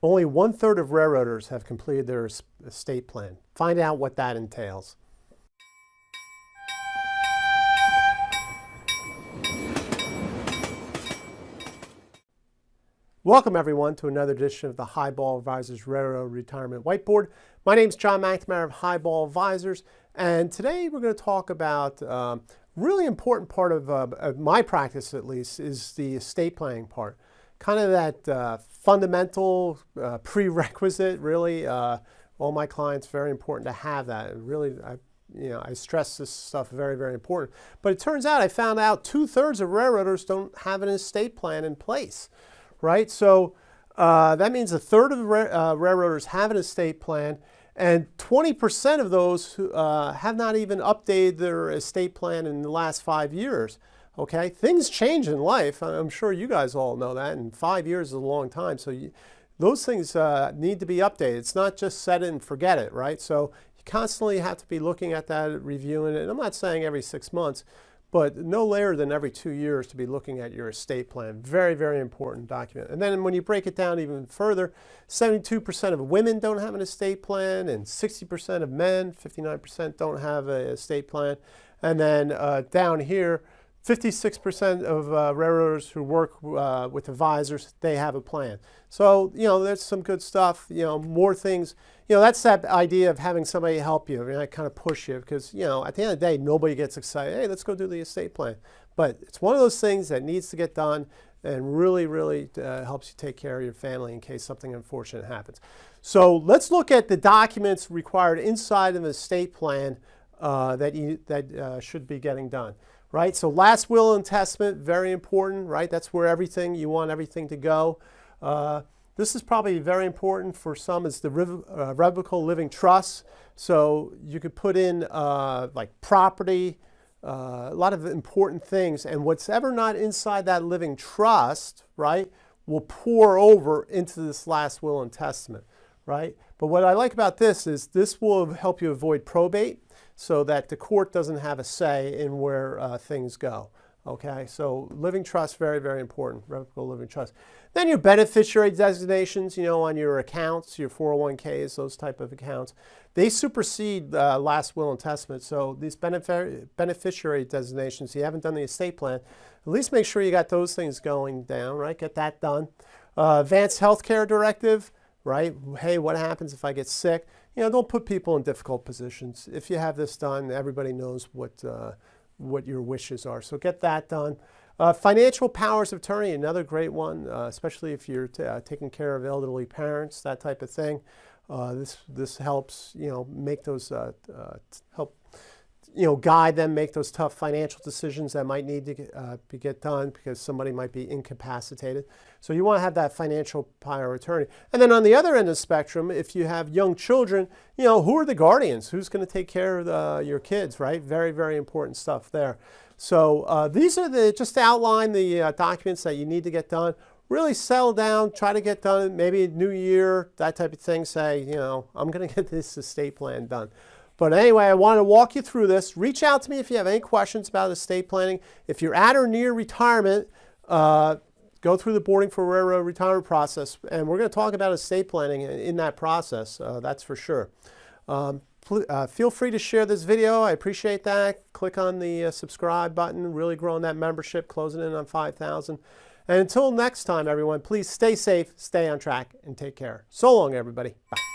Only 1/3 of railroaders have completed their estate plan. Find out what that entails. Welcome everyone to another edition of the Highball Advisors Railroad Retirement Whiteboard. My name is John McNamara of Highball Advisors, and today we're going to talk about a really important part of my practice, at least, is the estate planning part. Kind of that fundamental prerequisite, really. All my clients, very important to have that. Really, I stress this stuff, very, very important. But it turns out, I found out 2/3 of railroaders don't have an estate plan in place. Right, so that means 1/3 of the railroaders have an estate plan, and 20% of those who have not even updated their estate plan in the last 5 years. Okay, things change in life. I'm sure you guys all know that, and 5 years is a long time. So those things need to be updated. It's not just set it and forget it, right? So you constantly have to be looking at that, reviewing it. And I'm not saying every 6 months, but no later than every 2 years to be looking at your estate plan. Very, very important document. And then when you break it down even further, 72% of women don't have an estate plan, and 60% of men, 59% don't have an estate plan. And then down here, 56% of railroaders who work with advisors, they have a plan. So, there's some good stuff, more things. That's that idea of having somebody help you, kind of push you, because, at the end of the day, nobody gets excited, hey, let's go do the estate plan. But it's one of those things that needs to get done and really, really helps you take care of your family in case something unfortunate happens. So let's look at the documents required inside of an estate plan that should be getting done. Right, so last will and testament, very important, right? That's where you want everything to go. This is probably very important for some, is the revocable living trust. So you could put in like property, a lot of important things, and what's ever not inside that living trust, right, will pour over into this last will and testament, right? But what I like about this is this will help you avoid probate, so that the court doesn't have a say in where things go. Okay, so living trust, very, very important, revocable living trust. Then your beneficiary designations, on your accounts, your 401ks, those type of accounts, they supersede last will and testament. So these beneficiary designations, you haven't done the estate plan, at least make sure you got those things going down, right? Get that done. Advanced healthcare directive, right? Hey, what happens if I get sick? Don't put people in difficult positions. If you have this done, everybody knows what your wishes are. So get that done. Financial powers of attorney, another great one, especially if you're taking care of elderly parents, that type of thing. This helps, make those guide them, make those tough financial decisions that might need to get done because somebody might be incapacitated. So you want to have that financial power of attorney. And then on the other end of the spectrum, if you have young children, who are the guardians? Who's going to take care of your kids, right? Very, very important stuff there. So these are just to outline the documents that you need to get done. Really settle down, try to get done, maybe New Year, that type of thing. Say, I'm going to get this estate plan done. But anyway, I want to walk you through this. Reach out to me if you have any questions about estate planning. If you're at or near retirement, go through the boarding for railroad retirement process. And we're going to talk about estate planning in that process, that's for sure. Feel free to share this video. I appreciate that. Click on the subscribe button. Really growing that membership, closing in on 5,000. And until next time, everyone, please stay safe, stay on track, and take care. So long, everybody. Bye.